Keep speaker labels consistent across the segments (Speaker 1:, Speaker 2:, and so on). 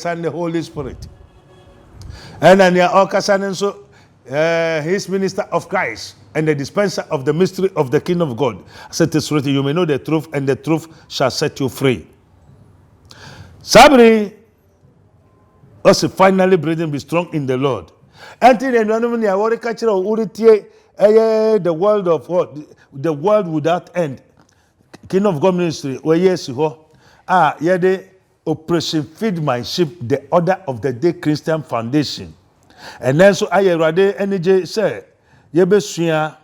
Speaker 1: Son, and the Holy Spirit. And then Okasan so his minister of Christ and the dispenser of the mystery of the kingdom of God. Said this written, you may know the truth, and the truth shall set you free. Sabri also finally breathing, be strong in the Lord. Until the environment I want to catch the world of what? The world without end. Kingdom of God ministry, where yes, the Operation Feed My Sheep, the order of the day Christian Foundation. And then so I rather energy say, Yebesuya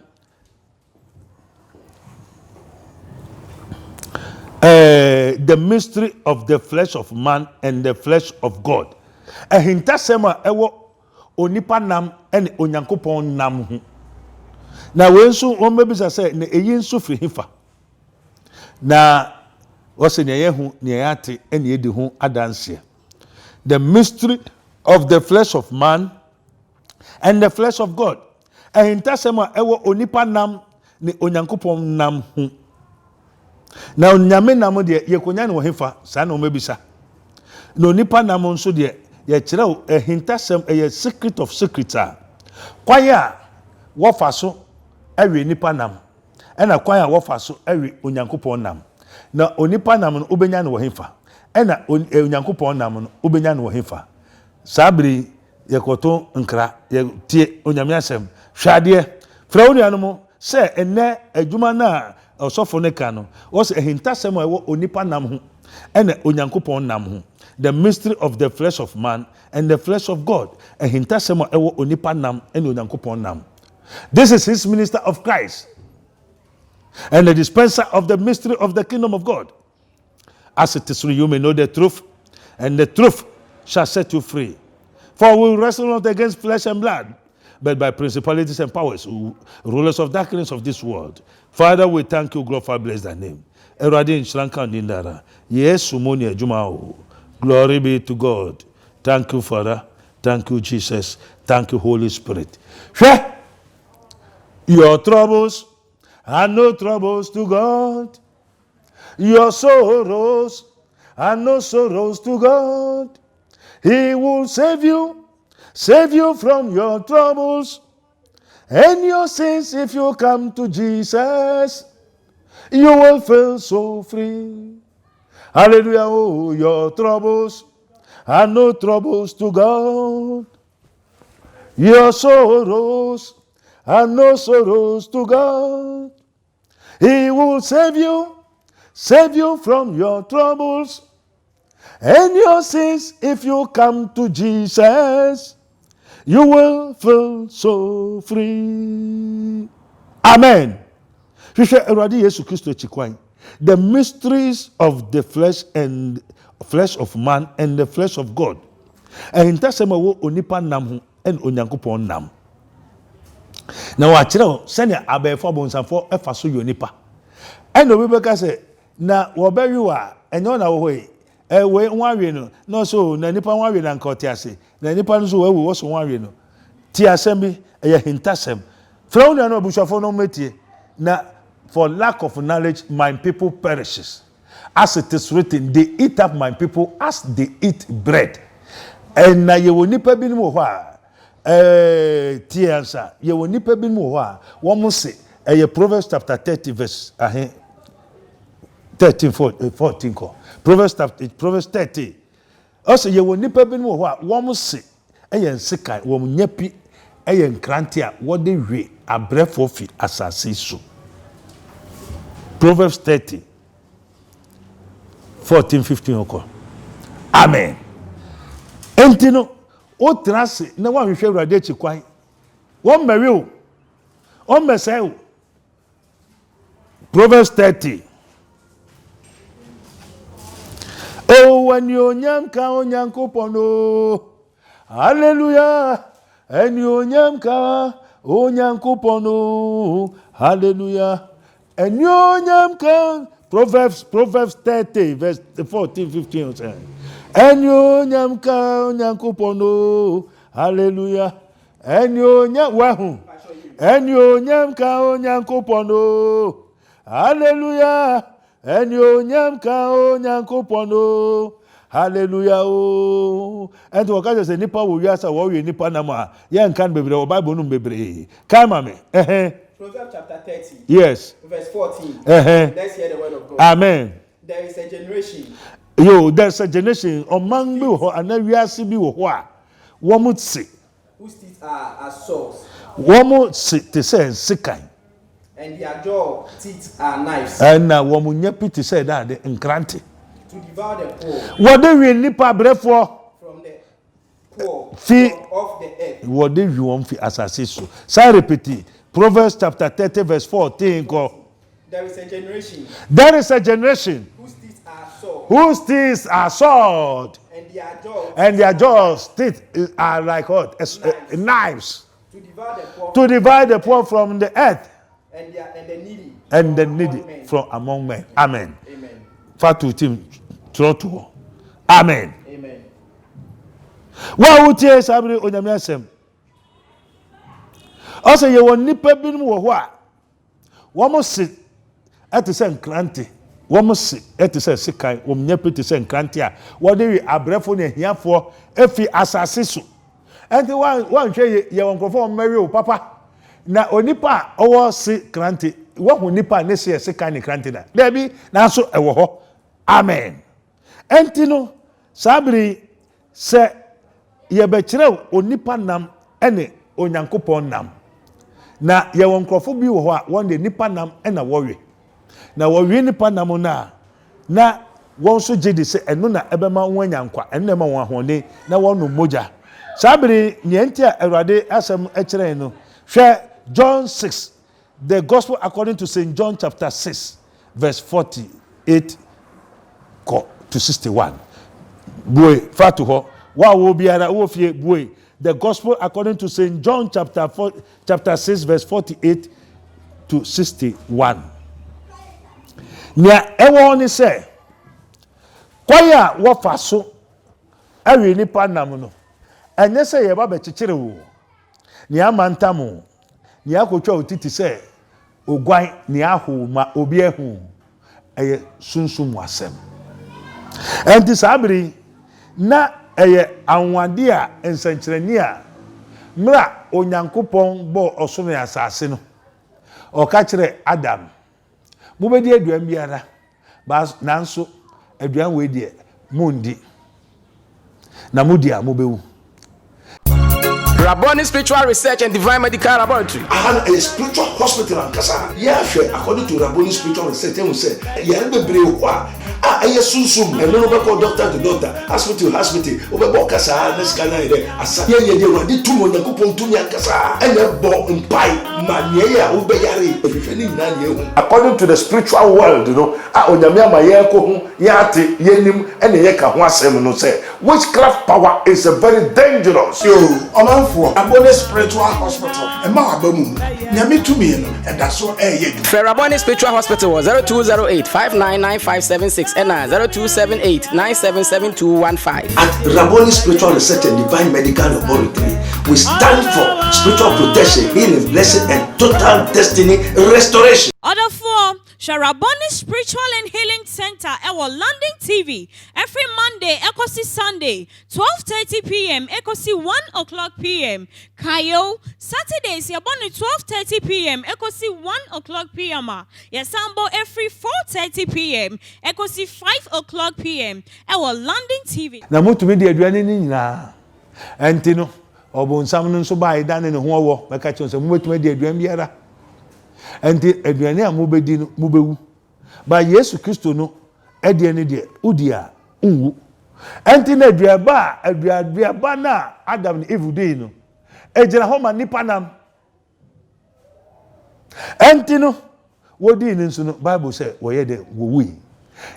Speaker 1: the mystery of the flesh of man and the flesh of God. A hintasema ewo onipa nam ene onyankopon nam ho. Na wensu ombebisa say na eyi nso firi hifa. Na wose ne yehu ne yate ene edi ho adanse. The mystery of the flesh of man and the flesh of God. A hintasema ewo onipa nam ne onyankopon nam ho. Na onyame nam de yekonya ne wo hifa sa na ombebisa. Na onipa nam nso de ye kire a hintasem a secret of secrets a kwaya wo fa so awe nipa nam ena kwaya wo fa so awe onyankopon nam na onipa nam no obenya ne wo hifa ena onyankopon nam no obenya ne wo hifa sabri yekoto nkra ye tie onyame asem hwade fra onuanu mo se enne adwuma na osofo ne ka no wo se hintasem a wo onipa nam ho ena onyankopon nam ho. The mystery of the flesh of man and the flesh of God. And hintasema ewo onipa nam and onyankopon nam. This is his minister of Christ and the dispenser of the mystery of the kingdom of God. As it is, you may know the truth, and the truth shall set you free. For we will wrestle not against flesh and blood, but by principalities and powers, rulers of darkness of this world. Father, we thank you, glorify, bless thy name. Eradi inshranka ndindara. Yesu moni ejuma. Glory be to God. Thank you, Father. Thank you, Jesus. Thank you, Holy Spirit. Your troubles are no troubles to God. Your sorrows are no sorrows to God. He will save you from your troubles and your sins. If you come to Jesus, you will feel so free. Hallelujah, oh, your troubles are no troubles to God. Your sorrows are no sorrows to God. He will save you from your troubles and your sins. If you come to Jesus, you will feel so free. Amen. The mysteries of the flesh and flesh of man and the flesh of God. And hintasema wo onipa nam ho en onyankopon nam. Na wa kire sene abefo bonsanfo efa so yonipa. En obi beka se na wo bawi wa enyo na wo hoi we nwawe no no so na nipa nwawe na nka ase na nipa no so wawu wo so nwawe no ti asem bi eye hintasem fra wona no bushafo no metie na for lack of knowledge, my people perishes. As it is written, they eat up my people as they eat bread. And na ye woni pa bi no ho a tiansa ye woni pa bi no ho a wo mo se Proverbs chapter 30 verse 13 14 ko. Proverbs 30. Also ye woni pa bi no ho a wo mo se nsika wo nyapi nkrante a wo de hwe abrefo fi asase so. Proverbs 30, 14, 15 oko. Amen. Entino, o trase, na wa hwehwe urade chi kwan. Won mewe o. On mesai o. Proverbs 30. Oh, when you nyam ka onyankopon o. Hallelujah. En you nyam ka onyankopon o. Hallelujah. And you can Proverbs 30 verse 14 15 and you can nyankopono hallelujah and you wahu and you can nyankopono hallelujah and you can nyankopono Hallelujah. Oh. And to catch us a nipper will yes, a warrior nipper nama. Yan can be the Bible num baby. Come on me.
Speaker 2: Proverbs chapter 30.
Speaker 1: Yes.
Speaker 2: Verse 14. Let's hear the word of God.
Speaker 1: Amen.
Speaker 2: There is a generation.
Speaker 1: There's a generation among you and then we are see you what. One would say.
Speaker 2: Whose teeth are as swords.
Speaker 1: One would say to say sikai.
Speaker 2: And their jaw teeth are knives.
Speaker 1: And now one would not pity say that the encranty.
Speaker 2: To devour the poor.
Speaker 1: What do we nipa breath for?
Speaker 2: From the poor.
Speaker 1: Fee
Speaker 2: of the earth.
Speaker 1: What do you want to assassinate? So repeat. Proverbs chapter 30 verse 14.
Speaker 2: There is a generation.
Speaker 1: There is a generation.
Speaker 2: Whose teeth are swords.
Speaker 1: Whose teeth are sword.
Speaker 2: And their jaws.
Speaker 1: Teeth are like what? Knives.
Speaker 2: To devour the poor.
Speaker 1: To divide the poor from the earth.
Speaker 2: And the needy.
Speaker 1: And the needy from among men. Amen.
Speaker 2: Amen.
Speaker 1: Fatu team trotto. Amen.
Speaker 2: Amen.
Speaker 1: Wa wutie sabri onyame asem. Ose ye won nipa binum wo ho a. Wo mo se ate se nkrante. Wo mo se ate se sekan, wo mnya pete se nkrante a. Wo de wi abrefo ne hiafo efi asase so. Enti wan hwe ye won krofo mari o papa. Na onipa owo se krante. Wo hu nipa ne se sekan ne krante da. Da bi na so ewo ho. Amen. Enti no sabri se ye be kire onipa nam ene onyankopon nam. Na ye won krofo bi wo ho a won de nipa nam ena wowe. Na wowe nipa nam na won so gye de se eno na ebema won anyankwa eno ma won ahone na won no moja. Sabri nienti a Awurade asem e kire no. Hwe John 6. The gospel according to St. John chapter 6 verse 48 to 61. Boy, fatu ho. Wa wo biara wo fie boy. The gospel according to St. John chapter 6 verse 48 to 61. Nia ewo ni se kwaya wo faso awi nipa nam no. Enye se ye ba be kikire wo. Nia mantamu. Nia akotwa otiti se ogwan nia ahu ma obi ehu. Eye sunsum wasem. Enti sabri na eye anwade a ensankyerani a mra onyankopon bo osome asase no oka kire Adam mubedi aduan biara ba nanso aduan we die mundi na mudi a mubewu.
Speaker 3: Rabboni Spiritual Research and Divine Medical Laboratory.
Speaker 4: I had a spiritual hospital in Kasa. Yeah, according to Rabboni Spiritual Research, they say, yeah, the brave one. I soon, and no call doctor to doctor, hospital, over Bokasa, this kind of day. I said, yeah, they were the 2 months to Yankasa, and a ball and pie, Mania, Ubeyari, everything 9 years. According to the spiritual world, you know, Onyamia Mayako, Yati, Yenim, and the Yaka Wasem, say, witchcraft power is a very dangerous.
Speaker 5: For Rabboni Spiritual Hospital, and Mahabamu, Yami to me, and that's what
Speaker 3: Rabboni Spiritual Hospital was 0208 599 and 0278 977215.
Speaker 4: At Rabboni Spiritual Research and Divine Medical Laboratory, we stand for spiritual protection, healing, blessing, and total destiny restoration.
Speaker 6: Order for Rabboni Spiritual and Healing Center, our London TV, every Monday, Ekosi Sunday, 12:30 p.m., Ekosi 1 o'clock p.m. Kayo, Saturdays, Yaboni 12:30 p.m., Ekosi 1 o'clock p.m. Yasambo every 4:30 p.m., Ekosi 5 o'clock p.m., our London TV.
Speaker 1: Na mutu me de aduane ni nyina. Enti no, obonsam no so ba ida ne ho wo, beka che so mutu me de aduane biara. Enti aduane a mobedi no mobewu. Ba Yesu Kristo no aduane de udia unwu. Enti na aduaba na Adam and Eve dey no. Ejira ho ma nipa nam. Enti no wodi ni nso no Bible say wo ye de wo wi.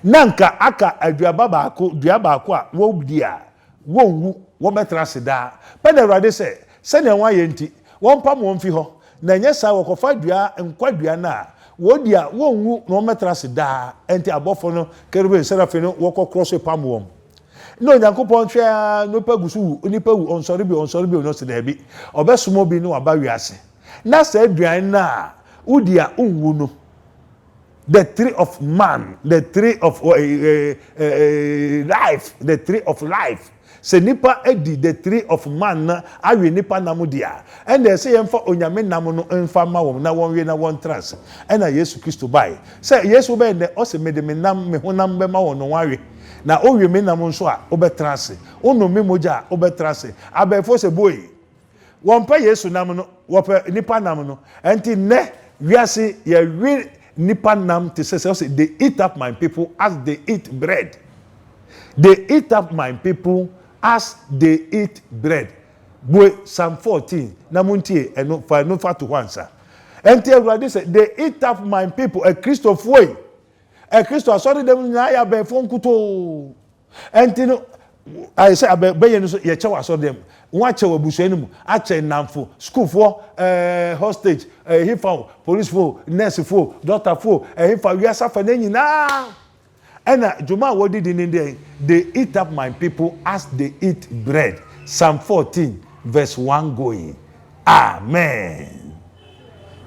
Speaker 1: Nanka aka aduaba baako, dua baako a wo di a wo nwu wo betra seda. Pe na Awurade say se na wan ye nti won pam won fi ho. Na nyesa wo kofa dua nkwadua na wo di a wo nwu no metra seda. Enti abofo no kerube serafi no wo kokroso pam won. No Nyankopon hwe no pagusu onipa wu onsori bi no se da bi. Obesumo bi no aba wiase. Na se aduan na udi a unwu no the tree of man, the tree of life, the tree of life. Se nipa edi the tree of man na awe nipa namu dia. And they say yemfa onyame namu no emfa ma wom na won we na won trans. And Yesu Kristo bai. Say Yesu be de o se mede me nam me honam be ma won no wawe. Na o we me namu nso a obe trans. Ono me moja obe trans. Abefo se boy. Won pa Yesu namu no, wo pa nipa namu no. Enti ne wiase ye wi nipa nam te say they eat up my people as they eat bread. They eat up my people as they eat bread. Boy, Psalm 14. Namuntie and no far to answer. And tell said, they eat up my people. A Christoph way. A Christoph sorry them na be phone kuto. And you I say be ye chawa so them. Watch our bushenu. Ache namfo. School for hostage. Hifo. Police for. Nurse for. Doctor for. Hifo. We are suffering na. And Juma what did in there? They eat up my people as they eat bread. Psalm 14, verse 1 going. Amen.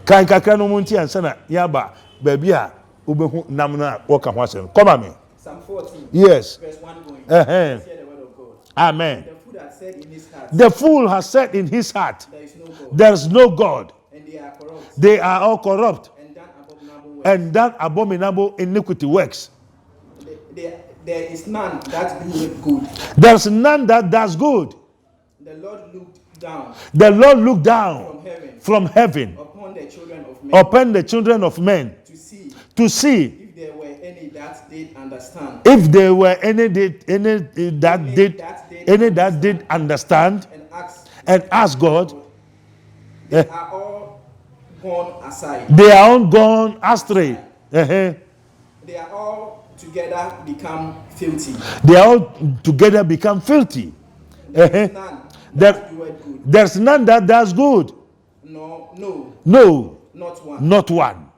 Speaker 1: Kai kakano munti ansana yaba babia ubehu namna waka hwasem. Come on me.
Speaker 2: Psalm 14.
Speaker 1: Yes.
Speaker 2: Verse 1 going.
Speaker 1: Uh-huh.
Speaker 2: Hear the word of God.
Speaker 1: Amen.
Speaker 2: The fool has said in his heart.
Speaker 1: The fool has said in his heart,
Speaker 2: There is no God.
Speaker 1: there is no God.
Speaker 2: And they are corrupt.
Speaker 1: They are all corrupt
Speaker 2: And done abominable works.
Speaker 1: and done abominable iniquity works.
Speaker 2: There is none that doeth good.
Speaker 1: There's none that does good.
Speaker 2: The Lord looked down
Speaker 1: The Lord looked down
Speaker 2: from heaven
Speaker 1: from heaven
Speaker 2: upon the children of men
Speaker 1: upon the children of men
Speaker 2: to see
Speaker 1: to see
Speaker 2: if there were any that did understand.
Speaker 1: if there were any that did understand
Speaker 2: And asked,
Speaker 1: and ask God.
Speaker 2: they are all gone aside.
Speaker 1: They are all gone astray. Uh-huh.
Speaker 2: They are all together become filthy.
Speaker 1: They are all together become filthy.
Speaker 2: There
Speaker 1: Uh-huh.
Speaker 2: is none
Speaker 1: There-
Speaker 2: that doeth good.
Speaker 1: There's none that does good.
Speaker 2: No,
Speaker 1: No,
Speaker 2: not one.
Speaker 1: not one.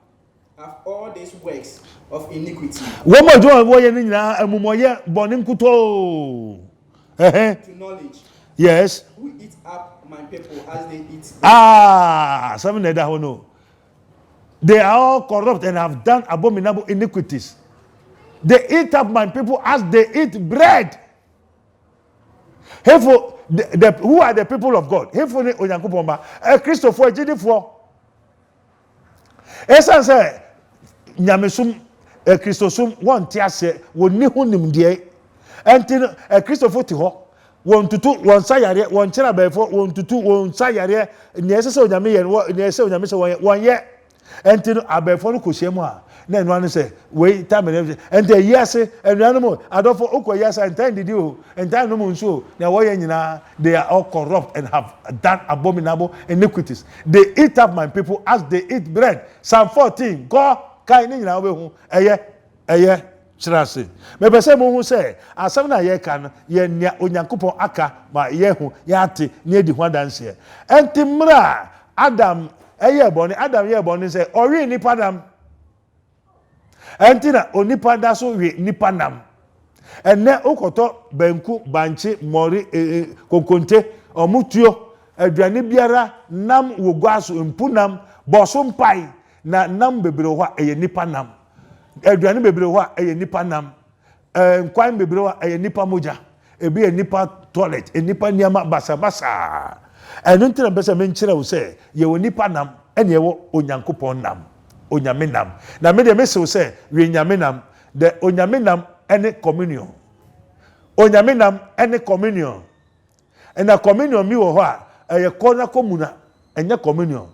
Speaker 2: Have all these works of iniquity
Speaker 1: One more do wo ye ni nyina amumoye bonim kuto. Uh-huh.
Speaker 2: to knowledge,
Speaker 1: Yes.
Speaker 2: who eat up my people as they eat.
Speaker 1: Something like that. No. They are all corrupt and have done abominable iniquities. They eat up my people as they eat bread. Who are the people of God? Christopher Jidifo. Esan say nyamesum Christosum won tiase woni hunim de enti Christopher ti ho won tutu won sayare won kira befo won tutu won sayare ne ese se onyame ye ne ese onyame se won ye enti no abefo no kohyiam a na enu anu se we time na enti yese enu mo adofo okoyese enti didi o enti no mo nso na wo ye nyina they are all corrupt and have done abominable iniquities. They eat up my people as they eat bread. Psalm 14 go kai ni nyina we hu eye chirase me pese mo hu se asem na ye ka no ye nia onyankopon aka ma ye hu ye ate ni edi ho adanse enti mra Adam ye boni se ori ni padam enti na onipa da so wi nipa nam enne okoto banku banchi mori kokonte omutuo aduane biara nam wogwaso mpunam boso mpai na nam bebre ho eye nipa nam aduane bebre ho eye nipa nam nkwan bebre ho eye nipa moja ebi ye nipa toilet nipa niama basa enu ntina besa me nkyere wo se ye wo nipa nam ene ye wo onyankopon nam onyame nam na me de me se wo se we nyame nam the onyame nam ene communion onyame nam ene communion and a communion mi wo ho a eye kona komuna enye communion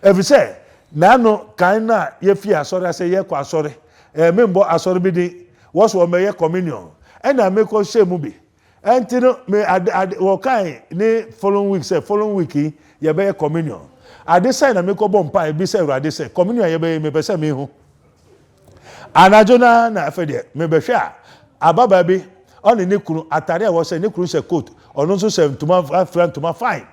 Speaker 1: every say na no kan na ye fi asore ase ye kwa asore membo asore bi di wo so me ye communion and na me ko share mu bi enti no me wo kan ni following week ye be ye communion ade say na me ko bom pa bi say urade say communion ye be me pese me hu anajona na afede me be hwe a ababa bi oni ne kunu atare a wo say ne kunu say coat ono so say ntuma friend ntuma fine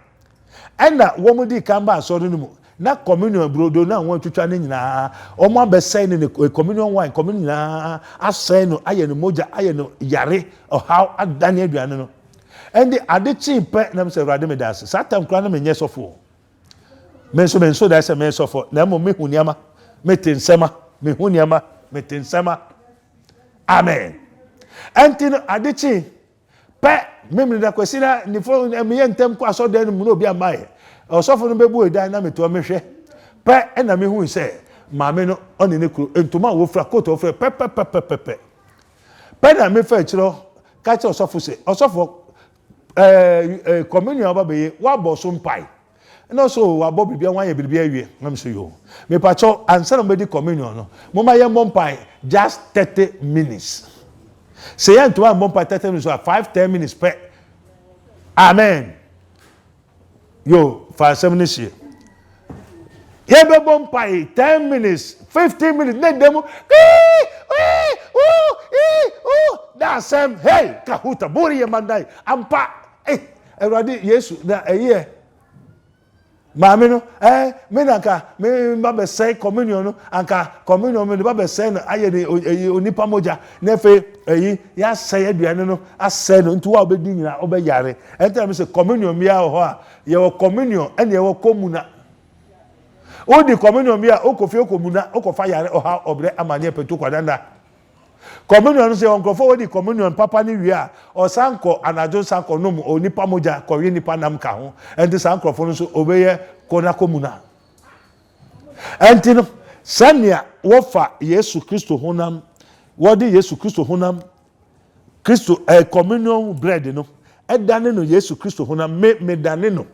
Speaker 1: ena wo mu di kan ba asore no mu na communion brodo na won twetwa ne nyina o mo abesai ne communion wine communion na asai no aye no moja aye no yare o how adane aduane no and the ade chimpe na me say urade me das satam kra na me nyesofo me so da say me sofo na mo me huniama me tensema me hu nneɛma me te nsɛma amen ɛnti no adekyi pɛ memene da kwasi na nifo meyɛ ntɛm kɔ asɔdan no mu na obi amayɛ ɔsɔfo no bɛbu ɛdan na metoa mehwɛ pɛ ɛna mehu sɛ maame no ɔne ne kuro ntoma a wɔfira koto wɔfira pɛpɛpɛpɛpɛ pɛ na mefa akyirɛ ka kyerɛ ɔsɔfo sɛ ɔsɔfo communion aba bɛyɛ wabɔ so mpae na so wabɔ biribi wanyɛ biribi awie na mso yo mepakyɛw ansa na mɛdi communion no moma yɛ mmɔ mpae just 30 minutes sɛ yɛ ntoma mmɔ mpae 30 minutes a 5-10 minutes pɛ amen yo fa asɛm no hyie yɛbɛbɔ mpae 10 minutes 15 minutes na dɛm na asɛm hey kahuta bori yɛ mandai ampa awurade yesu na ɛyɛ maame no me nanka me ba bɛsɛe communion no anka communion me ba bɛsɛe no ayɛ ne onipa mogya na afei ya sɛe aduane no asɛe no nti wa obɛdi nyina obɛyare ɛnta me sɛ communion bia wɔ hɔ a yɛwɔ communion ɛne yɛwɔ komuna odi communion bia okofi okomuna okofa yare ɔha ɔbrɛ amane petu kwadanda communion sɛ onkrofo wodi communion papa ni wie a ɔsanko anajo sanko nom onipa mogya kɔwe nipa nam ka ho ɛnti sankrofo no so obɛyɛ kona komuna ɛnti no sɛnea wɔfa Yesu Kristo honam wɔde Yesu Kristo honam Kristo communion bread no ɛdane no Yesu Kristo honam me dane no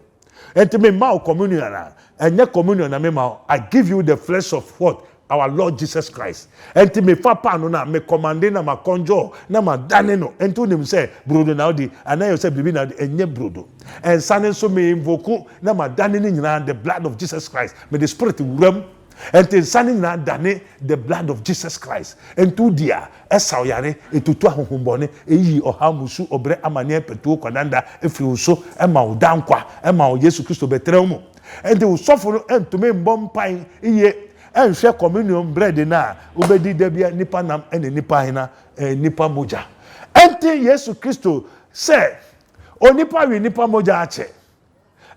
Speaker 1: ɛnti me ma communion na ɛnyɛ communion na me ma I give you the flesh of what our Lord Jesus Christ. Enti me fa pa no na me commande na ma conjure na ma dane no. Enti unim say brodo na odi ana you say bibi na enye brodo. And sane so me invoke na ma dane ni nyina the blood of Jesus Christ. Me the spirit wuram. Enti sane na dane the blood of Jesus Christ. Enti dia esa oyare etutu ahohombone eyi ohamusu obre amane petu kwadanda efiri so e ma odankwa e ma Yesu Kristo betre mu. Enti usofo no entume mbompan iye enhwe communion bread na obedi dabia nipa nam ene nipa hina nipa moja enti Yesu Kristo se onipa wi nipa moja ache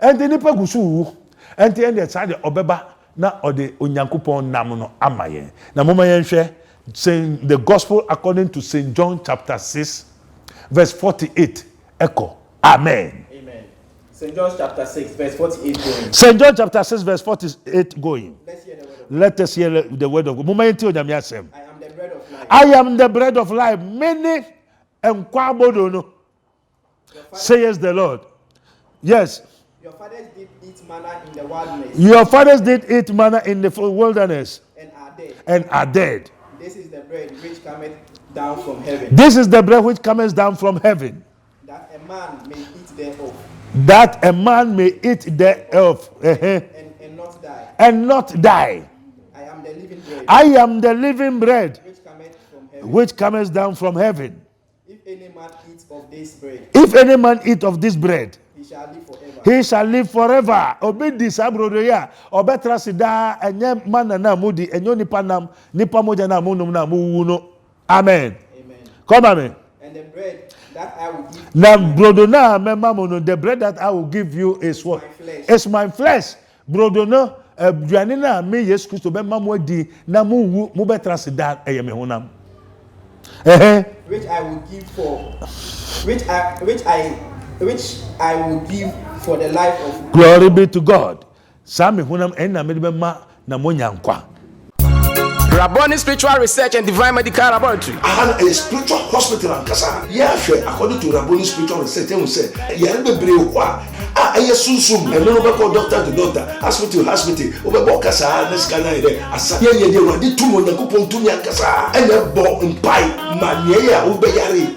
Speaker 1: enti nipa gusu wu enti ende tsade obeba na ode onyankopon nam no amaye na moma yenhwe the gospel according to St. John chapter 6 verse 48 echo amen.
Speaker 2: St. John chapter 6 verse 48 going.
Speaker 1: St. John chapter 6 verse 48 going.
Speaker 2: Let's hear the word of God.
Speaker 1: Let us hear the word of God.
Speaker 2: I am the bread of life.
Speaker 1: I am the bread of life. Many enkwabodono, says the Lord. Yes.
Speaker 2: Your fathers did eat manna in the wilderness.
Speaker 1: Your fathers did eat manna in the wilderness.
Speaker 2: And are dead.
Speaker 1: And are dead.
Speaker 2: This is the bread which cometh down from heaven.
Speaker 1: This is the bread which cometh down from heaven.
Speaker 2: That a man may eat thereof.
Speaker 1: That a man may eat thereof.
Speaker 2: And not die.
Speaker 1: And not die.
Speaker 2: I am the living bread.
Speaker 1: I am the living bread
Speaker 2: Which cometh from heaven.
Speaker 1: which cometh down from heaven.
Speaker 2: If any man eat of this bread,
Speaker 1: If any man eat of this bread,
Speaker 2: he shall live forever.
Speaker 1: he shall live forever. Obedi sabrodo ya obetra sida enye mana na mudi enyo nipa nam nipa moja na munum na muwu no. Amen.
Speaker 2: Amen.
Speaker 1: Come amen.
Speaker 2: And the bread that I will give
Speaker 1: Na brodo na mema mono the bread that I will give you is what?
Speaker 2: My flesh.
Speaker 1: It's my flesh. Brodo no aduane na me Yesu Kristo be ma mo adi na muwu mo betra sida eye me honam.
Speaker 2: which I will give for which I will give for the life of
Speaker 1: Glory be to God. Sami honam enna me be ma na mo nyankwa.
Speaker 3: Rabboni Spiritual Research and Divine Medical Laboratory.
Speaker 4: A spiritual hospital and kasa. According to Rabboni Spiritual Research, they say, susum. And no go doctor to doctor, hospital to hospital. Over kasa, this kind of asa. They were the two months go to kasa. And they bought in pie. Mania, ubeyari.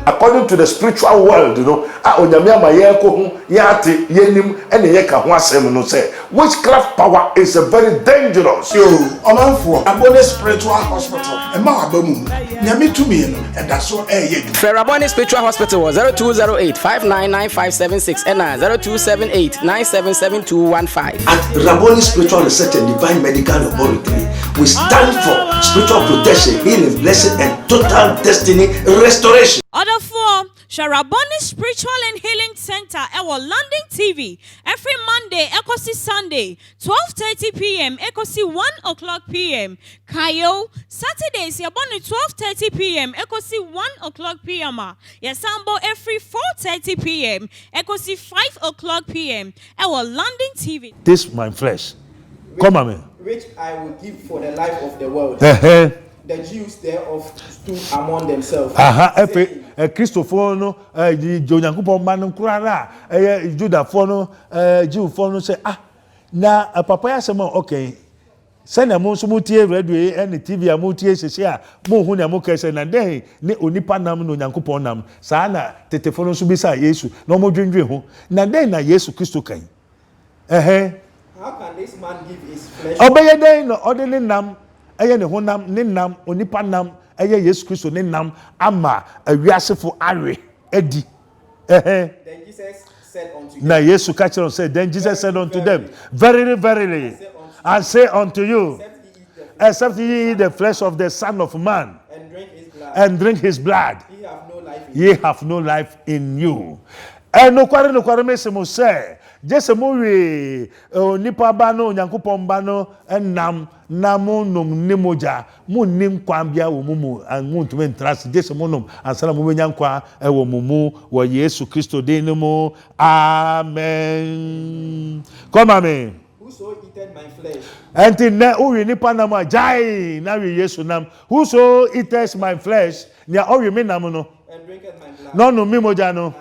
Speaker 4: According to the spiritual world, you know, Onyamia Mayako, Yati, Yenim, and Yeka Wasem no say, witchcraft power is a very dangerous.
Speaker 5: For Abone Spiritual Hospital, and Mahabamu, Yami to me, and that's what
Speaker 3: Rabboni Spiritual Hospital was 0208 599 and 0278 977215.
Speaker 4: At Rabboni Spiritual Research and Divine Medical Laboratory, we stand for spiritual protection, healing, blessing, and total destiny restoration.
Speaker 6: Therefore, Sharaboni Spiritual and Healing Center our London TV every Monday, Ekosi Sunday, 12:30 p.m. Ekosi 1 o'clock p.m. Kayo Saturdays, Yaboni 12:30 p.m. Ekosi 1 o'clock p.m. Yasambo every 4:30 p.m. Ekosi 5 o'clock p.m. Our London TV.
Speaker 1: This my flesh. Come on,
Speaker 2: which I will give for the life of the world. The Jews thereof stood among themselves.
Speaker 1: Every Christopher no, Jonyankupon man krara, Judah for no, Jew for no say, na a papaya samo, okay. Send a monsumutie radio and the TV a mutie se share, Mohuna Mokes and day, ne unipanam no Yankuponam, Sana, Tetefono subisa Yesu, no more dream. Na day na Yesu Christo kai.
Speaker 2: How can this man give his flesh?
Speaker 1: Obey day no ordinary nam. Eye ne honam ne nam onipa nam eye Yesu Kristo ne nam ama awiasefo awe edi
Speaker 2: Then Jesus said unto them,
Speaker 1: na Yesu ka kire said then Jesus said unto them verily verily I say unto you except ye eat the flesh of the Son of Man and drink his blood ye have no life in you. No kware mesemo say Jese mo we nipa ba no Nyankopon ba no enam na mo nom ne moja mo nim kwan bia wo mumu an mo ntumi ntrase jese mo nom ansana mo nyankwa e wo mumu wo Yesu Kristo den mo amen. Come amen.
Speaker 2: Whoso eateth my flesh
Speaker 1: enti na o we nipa nam ajai na we Yesu nam whoso eateth my flesh nya o we me nam no
Speaker 2: and drinketh my blood
Speaker 1: no no me moja no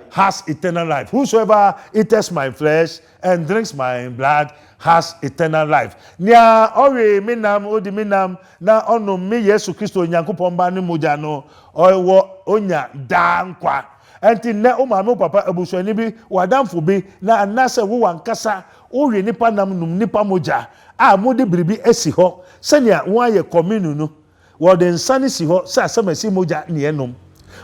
Speaker 1: has eternal life. Whosoever eats my flesh and drinks my blood has eternal life. Nia owe minam odi minam na ono mi Yesu Kristo Nyankopon ba ne moja no owo onya dankwa. Enti ne o ma me papa abusuani bi wadamfo bi na anase wo wankasa owe nipa nam num nipa moja a mode biribi esi ho senia wo aye communion no wo de nsane si ho sa asamasi moja ne enom.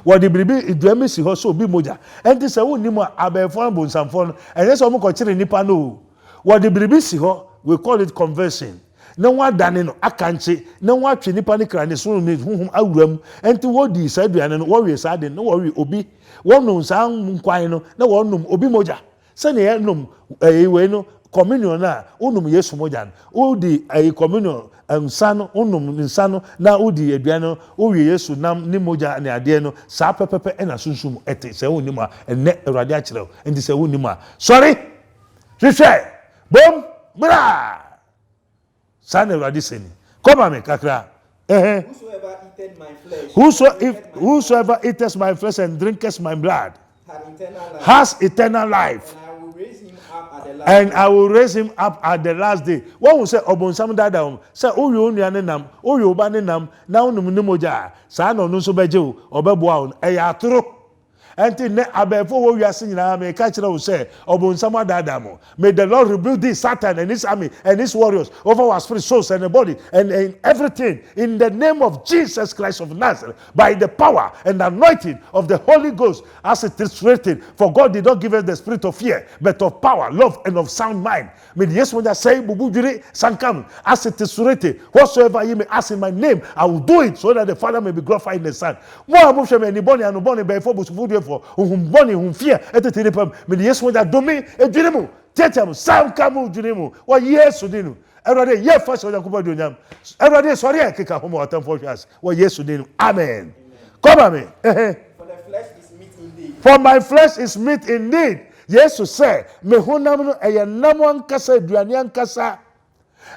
Speaker 1: What the baby idwemi si ho so bi moja enti se wo nimu abefo bonsamfo no enye se o mo ko kire nipa no what the baby si ho we call it conversion na wa dane no akanche na wa twe nipa ne kra ne so ne hunhum awuram enti wo di sa aduane no wo we sa de no wo we obi wo no nsa nkwan no na wo nom obi moja se ne ye nom we no communion na unum Yesu moja o di communion nsano unum nsano na odi aduane o wie Yesu nam ni moja ne ade no saa pepepe na sunsum ete se woni ma enne Awurade a kire enti se woni ma sorry hwehwe bom bra sa na Awurade seni come me kakra whosoever eats my flesh and drinks my blood has eternal life. And I will raise him up at the last day. What will say Obonsam Dada? Say, oh, you only anam, oh, you bananam, now no moja, San or no so bejo, or bebown, a yatro. Until ne abefo we are singing, I may catch will say, Obonsama Dadamo. May the Lord rebuke this Satan and his army and his warriors over our spirit, souls, and the body, and everything in the name of Jesus Christ of Nazareth, by the power and anointing of the Holy Ghost, as it is written. For God did not give us the spirit of fear, but of power, love, and of sound mind. May the yes when I say, Bubujuri, Sankam, as it is written, whatsoever you may ask in my name, I will do it so that the Father may be glorified in the Son. More motion anybody and nobody before for whom bonny fear at the telephone. May the yes when that domain a dream. Tetam, Sam Kamu dream. What yes to do? Every day, yes, first of the every day, sorry, I kick a home or for us. What yes to do? Amen. Come on, me.
Speaker 2: For the flesh is meat indeed.
Speaker 1: For my flesh is meat indeed. Yes, to say, me honam a namuan kasa, duanian kasa.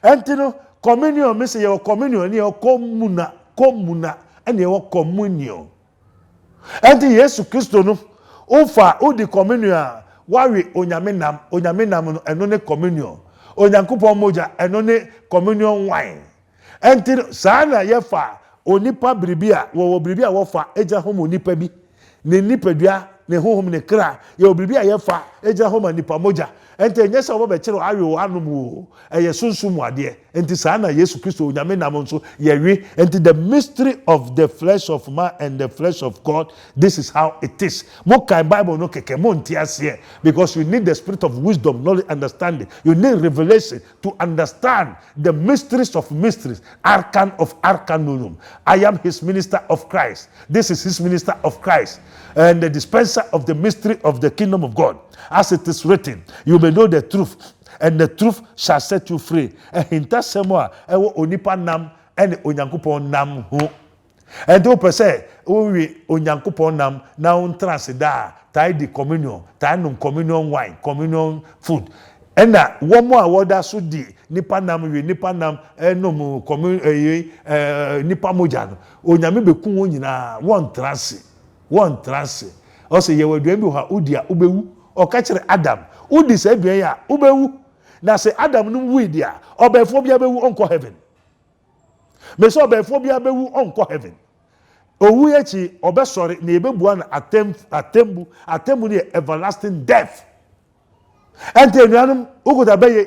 Speaker 1: Antino, communion, miss your communion, your comuna, and your communion. Enti Yesu Kristo no ofa odi communion wawe onyamenam no eno ne communion onyankopon moja eno ne communion wine enti sana yefa onipa bribia wo bribia wo fa eja homo onipa bi ne nipadua ne honhom ne kra ye bribia yefa eja homo nipa moja enti enye se wo be kire awe anum o eye sunsum ade enti saa na Yesu Kristo onyame nam nso yewe enti the mystery of the flesh of man and the flesh of God, this is how it is. Mo kan Bible no keke mo ntiase because you need the spirit of wisdom, knowledge, understanding. You need revelation to understand the mysteries of mysteries, arcan of arcanum. I am his minister of Christ. This is his minister of Christ and the dispenser of the mystery of the kingdom of God. As it is written, you may know the truth, and the truth shall set you free. And hintasemo a ewo onipa nam ene onyankopon nam ho. And do per se we onyankopon nam na untrance da tie the communion, tie num communion wine, communion food. And that one more water so di nipa nam we nipa nam enum communion nipa moja no onyame beku won nyina one trance also ye wadua bi ha udia ubewu o ka kire Adam udi se aduan ya ubewu na se Adam no wu dia obefo bia bewu onko heaven me so obefo bia bewu onko heaven owu echi obesori na ebebua na atembu ne everlasting death ente enuanum uguta beye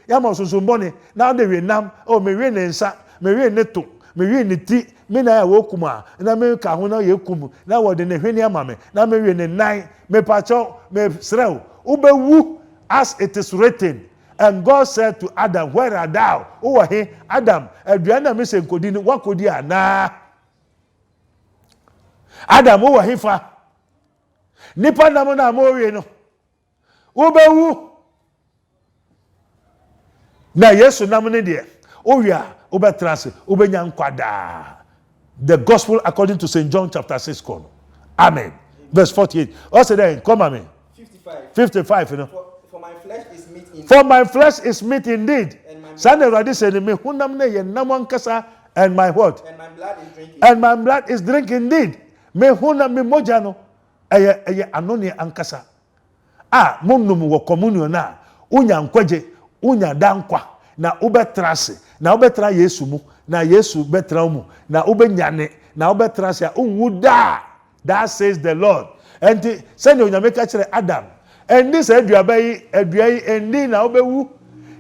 Speaker 1: yama osusumbone na de we nam o me we ne nsa me we ne to me we ne ti me na ya wokuma na me ka ho na yekum na wo de ne hwene ama me na me we ne nan me pacho me srew ubewu as it is written. And God said to Adam, where art thou? Oh, he Adam, aduana me se nkodi ni wakodi ana. Adam oh he fa. Nipa na mo na mo we no. Ubewu. Na Yesu nam ne de. Owia obetrase obenya nkwada. The gospel according to St. John chapter 6 kono. Amen. Verse 48. Also then, come on me. 55, you know.
Speaker 2: For my flesh is meat indeed.
Speaker 1: For my flesh is meat indeed. Sunday already said me hunam ne ye namon kasa and my what?
Speaker 2: And my blood is drinking.
Speaker 1: And my blood is drink indeed. Me hunam me moja no eye anoni ankasa. Ah, monum wo communion na unya nkwaje, unya dankwa na ubetrase, na ubetra Yesu mu, na Yesu betra mu, na ubenyane, na ubetrase unwuda. That says the Lord. And send you make Adam. And this aduabai endi na obewu.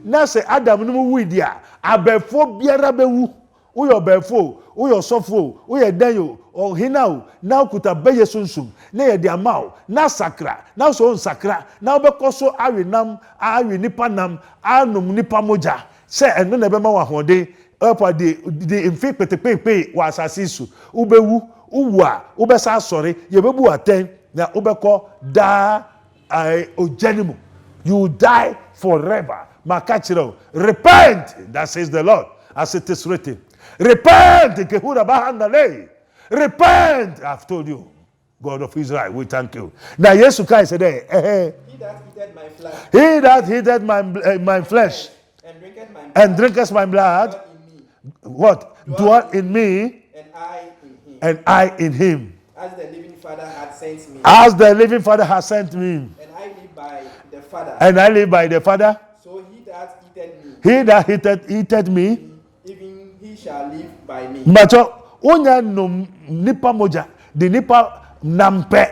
Speaker 1: Na say Adam no wu dia. Abefo biara bewu. Uyo befo, uyo sofo, uyo danyo, o hinao, na ukuta beye sunsum, na ye di amao, na sakra, na so on sakra, na obekoso awi nam, awi nipa nam, anum nipa moja. Say eno na bema wa honde, opa di infik petepepe wa asasisu. Ubewu, uwa, ubesa sorry, ye bebu aten, na ubeko da ojenimu. You die forever. Makachiro, repent, that says the Lord, as it is written. Repent, repent, I've told you, God of Israel, we thank you. Now, yes, Christ said,
Speaker 2: He that eateth my flesh,
Speaker 1: he that eateth my flesh and drinketh my blood, what? Dwell in me, and I in him.
Speaker 2: As the living Father had sent me.
Speaker 1: As the living Father has sent me.
Speaker 2: And I live by the Father.
Speaker 1: And I live by the Father.
Speaker 2: So he that eateth me.
Speaker 1: He that eateth me.
Speaker 2: Even he shall live by me.
Speaker 1: Macho, onya no nipa moja, di nipa nampe.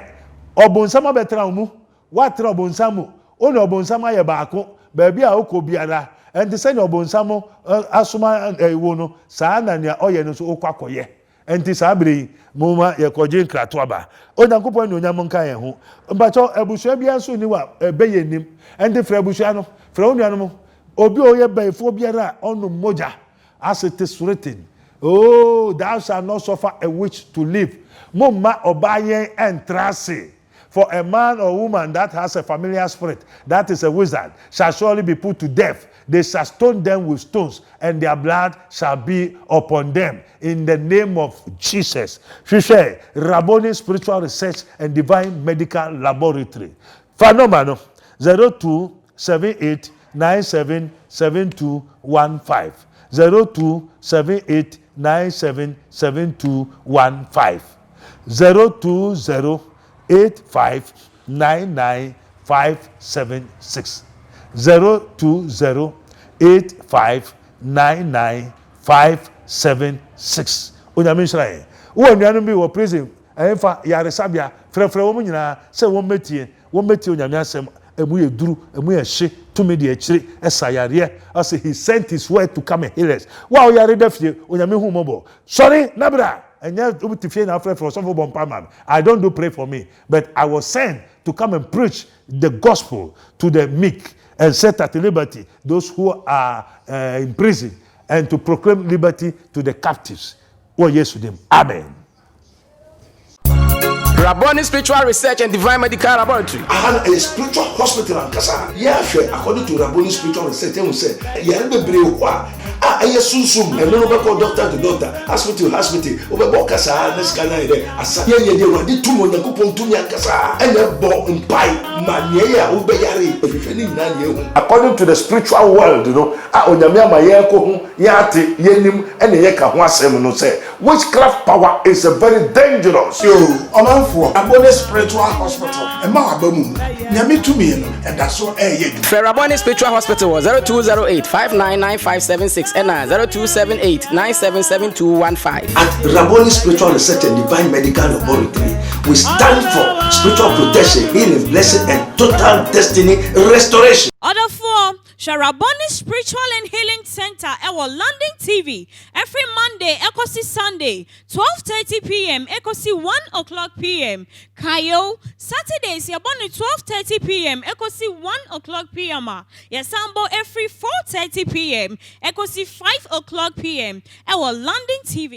Speaker 1: Obonsama betra mu, watra obonsamu. Ono obonsama ye baako, baabi a okọ biara. Enti se obonsamo asoma ewo no, saa na nia oye no so okọ akoye. Enti sabri moma ye koje nkrato aba onyankopon ni onyam nka ye ho mpacho abusua bia so ni wa beye nim enti fra abusua no fra onuanu mo obi oye baifo biara onu moja as it is written, oh thou shalt not suffer a witch to live. Mumma obaye entrance. For a man or woman that has a familiar spirit, that is a wizard, shall surely be put to death. They shall stone them with stones, and their blood shall be upon them. In the name of Jesus. Shishe, Rabboni Spiritual Research and Divine Medical Laboratory. Phenomenal 0278977215. 0278977215. 02085995576 02085995576. Onyame Israel. Wo nuanu bi wo prison. Enfa yare sabia frefre wo nyina se wo metie onyame asem emu ye duru emu ye hye tumi de akyire esayare ase he sent his word to come and heal us wa o yare da fie onyame hu mobo sorry nabra enya obitifie na afre for some for bompa I don't do pray for me but I was sent to come and preach the gospel to the meek and set at liberty those who are in prison and to proclaim liberty to the captives. Oh yes to them. Amen.
Speaker 3: Rabboni Spiritual Research and Divine Medical Laboratory.
Speaker 4: A spiritual hospital and kasa. According to Rabboni Spiritual Research, you say, susum and no call doctor to doctor, hospital, over Kasa, this kind of asa. Did 2 months coupon to Yakasa and a bomb in pie, Mania, Ubayari, according to the spiritual world, you know, Onyamia Mayako, Yati, Yenim, and Yaka Wasem no say, witchcraft power is a very dangerous.
Speaker 5: Rabboni Spiritual Hospital. Emma Abamu. Nyame tumi no and that's so
Speaker 3: Rabboni Spiritual Hospital was 0208 599576 and 0278 977215.
Speaker 4: At Rabboni Spiritual Research and Divine Medical Laboratory, we stand for spiritual protection, healing, blessing, and total destiny restoration.
Speaker 6: Order for Rabboni Spiritual and Healing Center our London TV every Monday Ekosi Sunday 12:30 p.m. Ekosi 1 o'clock p.m. Kayo Saturdays Yaboni 12:30 p.m. Ekosi 1 o'clock p.m. Yasambo every 4:30 p.m. Ekosi 5 o'clock p.m. our London TV.